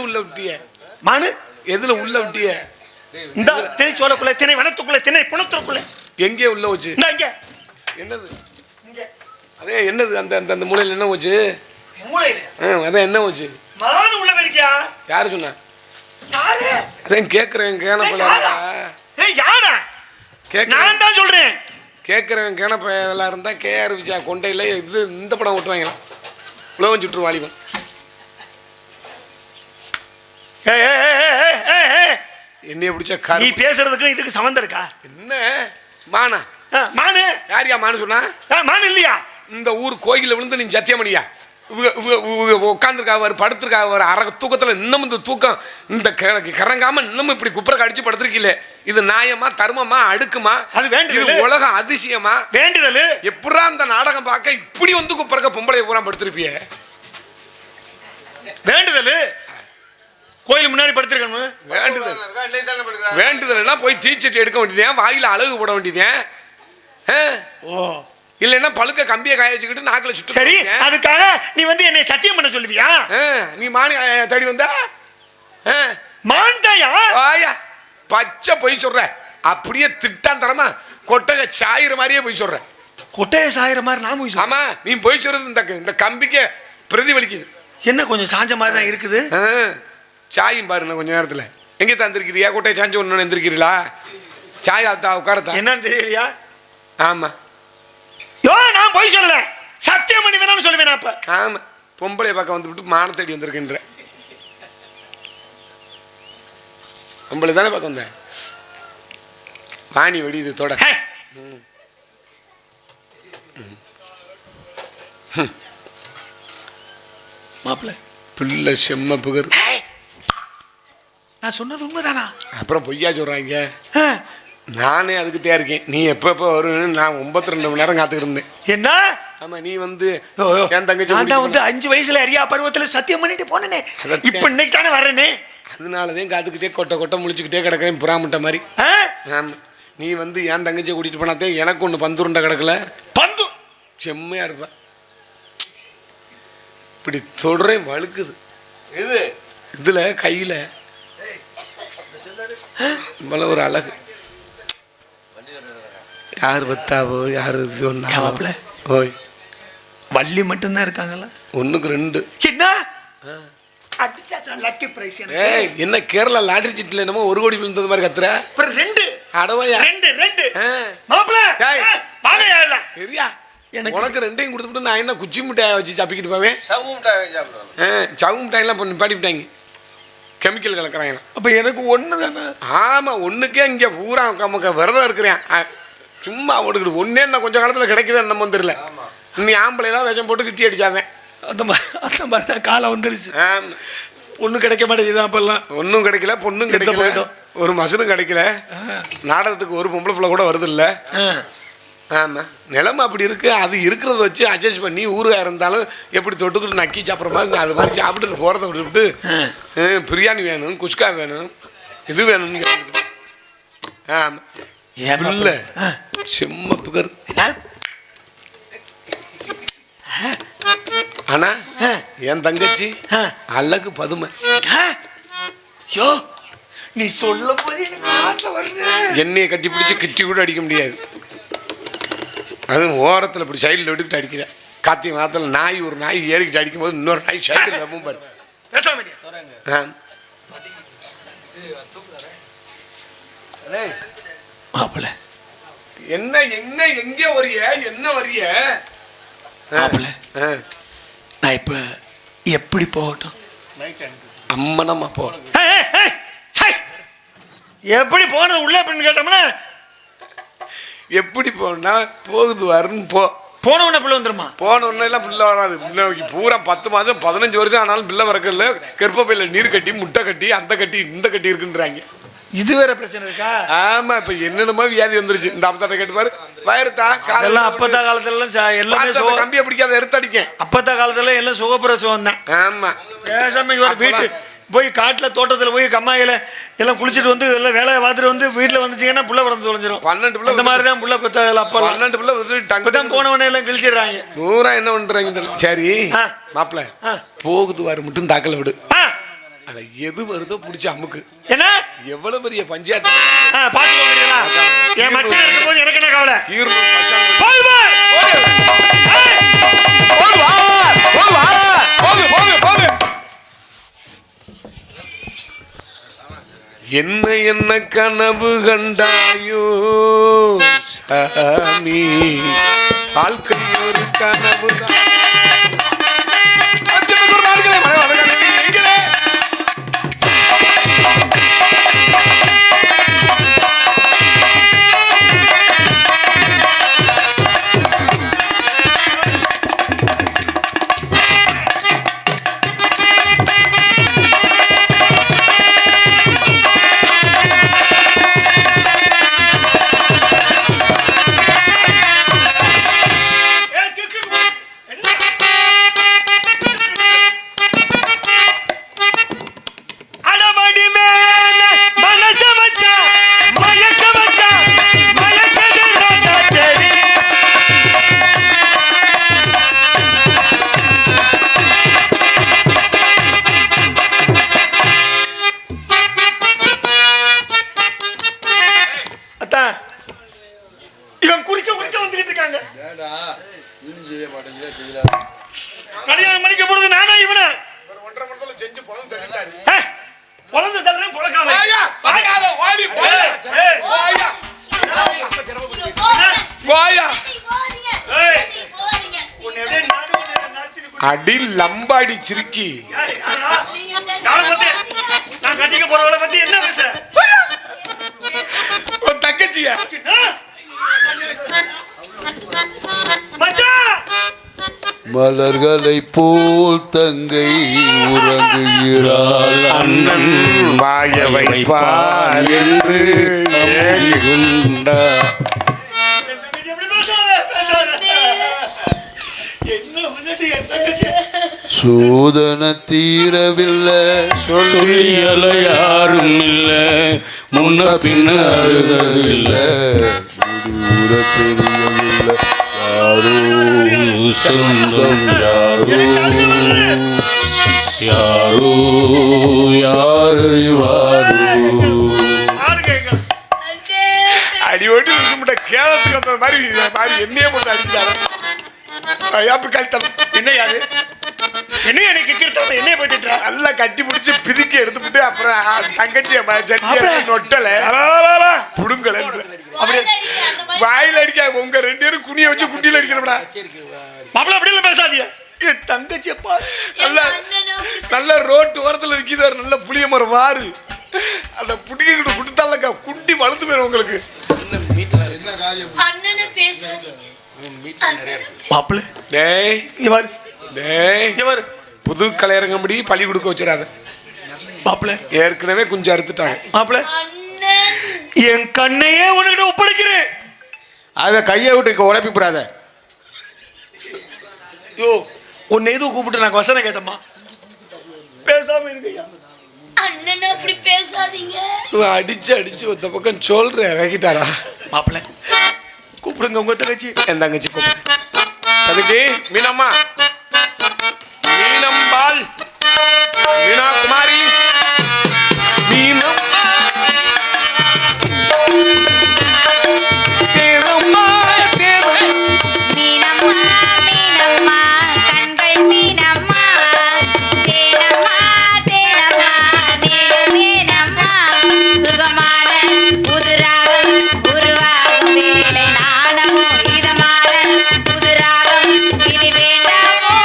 உள்ள விட்டிய மானு எதுல உள்ள விட்டிய? இந்த திணை சோளக்குள்ள, திணை வனத்துக்குள்ள, திணை புணத்துக்குள்ள. எங்கே உள்ள வச்சு? இங்க என்னது? அதே என்னது? அந்த அந்த அந்த மூலையில என்ன வச்சு? மூலையில அதான் என்ன வச்சு? மானு உள்ள இருக்கியா? யாரு சொன்னா? யாரு? அதான் கேக்குறேன். கேனப்பல யாரா? நான் தான் சொல்றேன். கேட்குறவன் கேனப்பையில இருந்தா கேஆர் விஜயா கொண்டையில இது இந்த படம் ஓட்டுவாங்களாம். உலகம் சுற்று வாலிபன். என்னைய பிடிச்ச நீ பேசுறதுக்கு இதுக்கு சம்பந்தம் இருக்கா? என்ன மானா? மானு யாரியா மானு சொன்னா? மானு இல்லையா? இந்த ஊர் கோயில விழுந்து நீ சத்தியமணியா உட்காந்துருக்காரு, படுத்திருக்காரு, அரை தூக்கத்துல இன்னும் இந்த தூக்கம் இந்த கறங்காம இன்னமும் இப்படி குப்பரை அடிச்சு படுத்திருக்கீங்களே, இது நியாயமா, தர்மமா, அடுக்குமா? அது வேண்டியது. இது உலகம் அதிசயமா? வேண்டுதல். எப்படா அந்த நாடகம் பார்க்க இப்படி வந்து குப்பரக்க பொம்பளை பூரா படுத்திருப்பிய? வேண்டுதல். கோயில் முன்னாடி படுத்திருக்கணும். வேண்டுதல். வேண்டுதல்னா போய் தீச்சட்டி எடுக்க வேண்டியதேன், வாயில அழகு போட வேண்டியதேன். ஓ இல்லைன்னா பழுக்க கம்பியை காய வச்சுக்கிட்டு நாக்கில் சுட்டு. சரி, அதுக்காக நீ வந்து என்னை சத்தியம் பண்ண சொல்லுவியா? நீ மானி தேடி வந்த மான்தாயா? வாயா பச்சை பொய் சொல்ற. அப்படியே திட்டான் தரமா கொட்டகை சாயிற மாதிரியே பொய் சொல்ற. கொட்டகை சாயிற மாதிரி நான் பொய் சொல்றேன். ஆமா, நீ பொய் சொல்றது இந்த கம்பிக்கு பிரதிபலிக்குது. என்ன கொஞ்சம் சாஞ்ச மாதிரி தான் இருக்குது. சாயும் பாருங்க கொஞ்ச நேரத்தில். எங்கே தந்திருக்கிறியா? கொட்டையை சாஞ்சு ஒன்று எந்திருக்கிறீங்களா? சாய் அத்தா உட்காரத்தா என்னன்னு தெரியலையா? ஆமா, யோ நான் போய் சொல்லல, சத்தியம் பண்ணி வேணாம்னு சொல்லுவேன். அப்ப ஆமா, பொம்பளை பக்கம் வந்து விட்டு மான தேடி வந்திருக்கின்ற பொம்பளை தானே பக்கம் வந்த வாணி வெடிது தொட. மாப்பிள்ள பிள்ளை செம்ம புகர். நான் சொன்னது உண்மைதானா? அப்புறம் பொய்யா சொல்றாங்க. நானே அதுக்கு தேர் இருக்கேன். நீ எப்ப வருன்னு நான் 92 மணி நேரம் காத்துக்கிட்டு இருந்தேன். என்ன? ஆமா, நீ வந்து என் தங்கச்சி வந்து 5 வயசுல அறியா பருவத்தில் சத்தியம் பண்ணிட்டு போனேனே, இப்ப இன்னைக்கு தானே வர்றேனே. அதனாலதான் காத்துக்கிட்டே கொட்டை கொட்டை முழிச்சுக்கிட்டே கிடக்கிறேன் புறாமுட்ட மாதிரி. ஆமா, நீ வந்து என் தங்கச்சியை கூட்டிட்டு போனாதே எனக்கு ஒன்று பந்துருண்ட கிடக்கல. பந்து செம்மையா இருப்ப. இப்படி தொடரேன் வழுக்குது. இது இதுல கையில இவ்வளவு ஒரு அழகு. யார் பத்தாவோ யாரு இது ஒண்ணாப்ல. ஓய் வள்ளி மட்டும்தான் இருக்காங்கல்ல. 1க்கு 2. என்ன லக்கி பிரைஸ்? என்ன கேரளா லாட்டரி சீட்ல என்னமோ 1 கோடி விழுந்தது மாதிரி கத்துற. 2 அடவையா? 2 மாப்ள வாங்கயா இல்ல சரியா? உனக்கு 2ஐயும் கொடுத்துட்டு நான் என்ன குச்சி மிட்டாயை வச்சு சாப்பிக்கிட்டு போவேன். சவு மிட்டாய் சாப்பிடுவேன். சவு மிட்டாயெல்லாம் பண்ணி பாடிவிட்டாங்க, கெமிக்கல் கலக்குறாங்க. அப்போ எனக்கு 1 தானே? ஆமாம், 1க்கே இங்கே பூரா நமக்கு விரதம் இருக்கிறேன். சும்மா ஓட்டுக்கிட்டு ஒன்னே என்ன கொஞ்சம் காலத்தில் கிடைக்குதுன்னு நம்ம தெரியல. நீ ஆம்பளைலாம் விஷம் போட்டு கிட்டி அடிச்சாதேன். அந்த மாதிரி தான் காலம் வந்துருச்சு. ஒன்றும் கிடைக்க மாட்டேங்குது. அப்பெல்லாம் ஒன்றும் கிடைக்கல, பொண்ணும் கிடைக்கல, ஒரு மசனும் கிடைக்கல. நாடகத்துக்கு ஒரு பொம்பளை பிள்ளை கூட வருது இல்லை. ஆமாம், நிலைமை அப்படி இருக்குது. அது இருக்கிறத வச்சு அட்ஜஸ்ட் பண்ணி ஊருகா இருந்தாலும் எப்படி தொட்டுக்கிட்டு நக்கி சாப்பிட்ற மாதிரி அது மாதிரி சாப்பிட்டுட்டு போகிறத விட்டுவிட்டு பிரியாணி வேணும், குஸ்கா வேணும், இது வேணும்னு கேட்டுக்கிட்டு. ஆமாம், இல்லை செம்ம புகர். ஆனா என் தங்கச்சி அழகு பதுமை. யோ நீ சொல்லும் போது எனக்கு ஆசை வருது. என்னைய கட்டி பிடிச்சி கிட்டி கூட அடிக்க முடியாது. அதுவும் ஓரத்தில் இப்படி சைடில் விட்டுக்கிட்டு அடிக்கிறேன். காத்தி மாதத்தில் நாய் ஒரு நாய் ஏறிக்கிட்டு அடிக்கும்போது இன்னொரு நாய் சைடில் வைப்போம் பாரு. மாப்பிள்ள என்ன என்ன எங்கே வரிய? என்ன வரிய? மாப்பிள்ள நான் இப்போ எப்படி போகட்டும்? அம்மனம்மா போ. எப்படி போனது உள்ள அப்படின்னு கேட்டோம்னா எப்படி போனா போகுது வருன்னு போ. போன உடனே பிள்ளை வந்துருமா? போன உடனே எல்லாம் பிள்ளை வராது. பிள்ளை பூரா 10 மாதம் 15 வருஷம் ஆனாலும் பிள்ளை வரக்கல. கர்ப்பப்பையில் நீர் கட்டி முட்டை கட்டி அந்த கட்டி இந்த கட்டி இருக்குன்றாங்க. இது வேற பிரச்சனை இருக்கா? ஆமா, இப்ப என்னென்னமோ வியாதி வந்துருச்சு. இந்த அப்பத்தாட்ட கேட்டு பாரு. வயறுத்தா காலெல்லாம் அப்பத்தா காலத்துல எல்லாமே கம்பியை பிடிக்காத எடுத்தடிக்க. அப்பத்தா காலத்துல எல்லாம் சுகப்பிரசவம் தான். ஆமா, பேசாம ஒரு வீட்டு போய் காட்டில் தோட்டத்தில் போய் கம்மாயில் எல்லாம் குளிச்சுட்டு வந்து எல்லாம் வேலையை பார்த்துட்டு வந்து வீட்டில் வந்துச்சிங்கன்னா புள்ள பிறந்து தொலைஞ்சிரும். 12 பிள்ளை இந்த மாதிரி தான் புள்ள பெற்றாதில்ல. அப்போ 12 பிள்ளை டங்கு தான் போனவனே எல்லாம் கிழிச்சிடுறாங்க. நூறா என்ன பண்ணுறாங்க? சரி மாப்பிள்ள போகுது வாரு மட்டும் தாக்கல விடு. அத எது வருதோ புடிச்சு அமுக்கு. என்ன எவ்வளவு பெரிய பஞ்சாயத்து பாத்துக்கோங்களா? என் மச்சன் இருக்கும்போது எனக்கு என்ன கவலை? என்ன என்ன கனவு கண்டாயோ சாமி, வாழ்க்கை ஒரு கனவு கல்யாணம் பண்ணிக்க போறது நானா இவன? பொழந்து தள்ளுறேன் பொழக்காம. அடி லம்பாடி சிரிக்கி. நான் கட்டிக்க போறவளை பத்தி என்ன பேசுற? தங்கச்சியா மலர்களை போல் தங்கை உறங்குகிறாள், அண்ணன் வாய வைப்பார் என்று சோதன தீரவில்லை, சொல்லியல யாரும் இல்லை, முன்ன பின்ன அழுதவில்லை, முடிவுற தெரியவில்லை, யாரோ சொந்தம் யாரோ யாரோ யாரறிவாரோ. அடி ஓட்டி கேரளத்துக்கு அந்த மாதிரி என்னையே போட்டு அடிக்கிறாங்க. என்ன யாரு என்ன எனக்கு கிருத்தம் என்னைய போயிட்டு நல்லா கட்டி பிடிச்சி பிதுக்கி எடுத்துட்டு அப்புறம் தங்கச்சி நொட்டல புடுங்கல வாயில அடிக்க. உங்க ரெண்டு பேரும் குனிய வச்சு குட்டியில அடிக்கிறோம்டா. மாப்பிள்ள அப்படி இல்ல பேசாதீங்க. என் தங்கச்சி நல்ல ரோட்டு ஓரத்துல விற்கிது நல்ல புளிய மரம் வாரு. அந்த புடிக்கிட்டு கொடுத்தாலக்கா குட்டி வளர்ந்து போயிடும் உங்களுக்கு. மாப்பிள்ள டேய் இங்க பாரு, டேய் இங்க பாரு, புது கலையரங்கம்படி பழி கொடுக்க வச்சிடாத. மாப்பிள்ள ஏற்கனவே கொஞ்சம் அறுத்துட்டாங்க. மாப்பிள்ள என் கண்ணையே உனக்கிட்ட ஒப்படைக்கிறேன். அத கையை விட்டு உடப்பி போடாத. யோ உன்னை எதுவும் கூப்பிட்டு நாங்க வசனம் கேட்டோமா? பேசாம இருக்கையா. அண்ணன் அப்படி பேசாதீங்க. அடிச்சு அடிச்சு ஒத்த பக்கம் சொல்ற வைக்கிட்டாரா. மாப்பிள்ள கூப்பிடுங்க உங்க தங்கச்சி. என் தங்கச்சி கூப்பிடு. தங்கச்சி மீனம்மா, மீனம்பாள், மீனா குமாரி, மீனம்மா, தேனம்மா, தேனம். மீனம்மா மீனம்மா கண்கள் மீனம்மா, தேனம்மா தேனம்மா தேனம் மீனம்மா, சுகமான புதுராகம் உருவாகும் வேலை நாணமோ இதமான புதுராகம் இனி வேண்டாமோ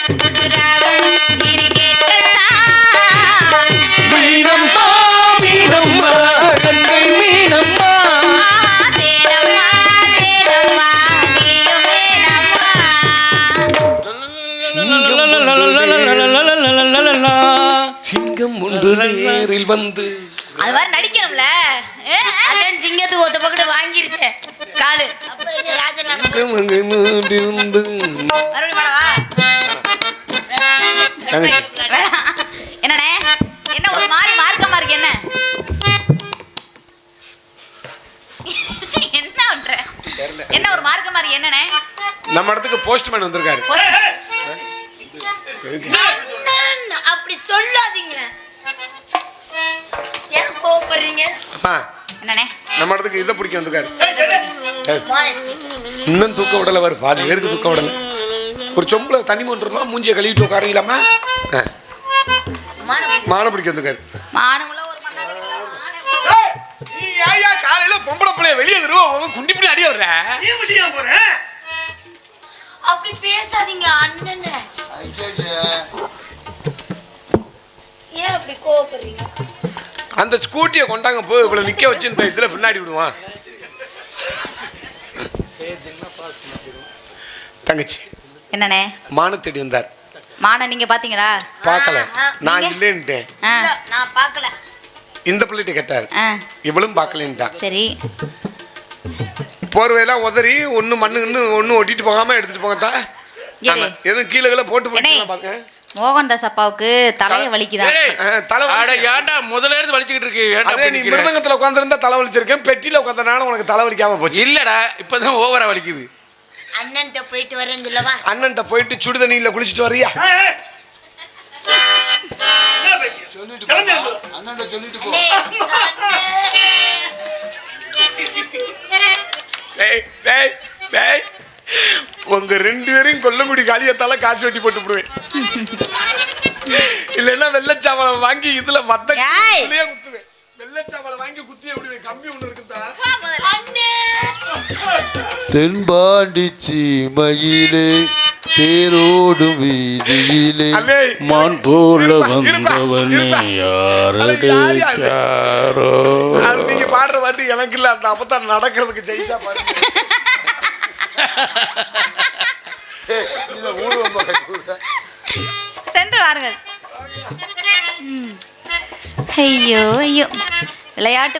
புதுராகம் இனி கேட்கத்தான். மீனம்மா மீனம்மா கண்கள் மீனம்மா தேனம்மா தேனம்மா நீயும் வேணம்மா. சிங்கம் ஒன்று நேரில் வந்து அது மாதிரி நடிக்கணும்ல. அதான் சிங்கத்துக்கு ஒத்த பக்கத்து வாங்கிருச்சே காலு. ராஜன் சிங்கம் அங்கே மூடிருந்து. மறுபடியும் பாடவா? வேணாம். என்னண்ணே என்ன ஒரு மாதிரி மார்க்கமா இருக்கு? என்ன என்ன பண்ற? என்ன ஒரு மார்க்கமா இருக்கு? என்னண்ணே நம்ம இடத்துக்கு போஸ்ட்மேன் வந்திருக்காரு. அப்படி சொல்லாதீங்க. ஏன் கோபப்படுறீங்க? அம்மா, என்னண்ணே நம்ம இடத்துக்கு இதை பிடிக்க வந்திருக்காரு. இன்னும் தூக்க விடல வரும், பாதி பேருக்கு தூக்க விடல. ஒரு சொம்புல தண்ணி மொண்டு மூஞ்சியை கழுவிட்டு உட்காரலாமா? மானை பிடிக்க வந்திருக்காரு. மானமுள்ள ஒரு காலையில பொம்பளை பிள்ளைய வெளியே வருவோம் குண்டி பிடி அடி வர்ற. அப்படி பேசாதீங்க அண்ணன். ஏன் அப்படி கோவப்படுறீங்க? அந்த ஸ்கூட்டியை கொண்டாங்க போ, இவ்வளவு நிக்க வச்சு இந்த இதுல பின்னாடி விடுவான். தங்கச்சி என்னண்ணே மானு தேடி வந்தார். மான நீங்க பாத்தீங்களா? பார்க்கல, நான் இல்லைன்ட்டேன். நான் பார்க்கல. இந்த பிள்ளைகிட்ட கேட்டார், இவளும் பார்க்கலன்ட்டான். சரி போர்வையெல்லாம் உதறி ஒண்ணு மண்ணு ஒண்ணு ஒட்டிட்டு போகாம எடுத்துட்டு போங்கத்தா. எதுவும் கீழே போட்டு பாருங்க. மோகன்தாஸ் அப்பாவுக்கு தலைய வலிக்குதான். ஏன்டா முதல்ல இருந்து வலிச்சுக்கிட்டு இருக்கு? நீ மிருதங்கத்துல உட்காந்துருந்தா தலை வலிச்சிருக்கேன், பெட்டியில உட்காந்தனால உனக்கு தலை வலிக்காம போச்சு. இல்லடா இப்பதான் ஓவரா வலிக்குது. அண்ணன்ட்ட போயிட்டு வரேன்னு சொல்லவா? அண்ணன்ட்ட போயிட்டு சுடு தண்ணியில குளிச்சுட்டு வரியா? உங்க ரெண்டு பேரையும் கொல்லங்குடி காளியத்தால காசு வெட்டி போட்டு விடுவேன். இல்லைன்னா வெள்ளச்சாவளம் வாங்கி இதுல மத்த குத்துவேன். வெள்ளச்சாவளம் வாங்கி குத்திய விடுவேன். கம்பி ஒண்ணு இருக்குதா? தென்பாண்டி சீமையிலே தேரோடும் வீதியிலே மான் போல வந்தவனே யாரடே யாரோ. நீங்க பாடுற பாட்டு எனக்கு இல்ல, அந்த அப்பதான் நடக்கிறதுக்கு ஜெயிச்சா பாருங்க. சென்று வாருங்கள். ஐயோ ஐயோ விளையாட்டு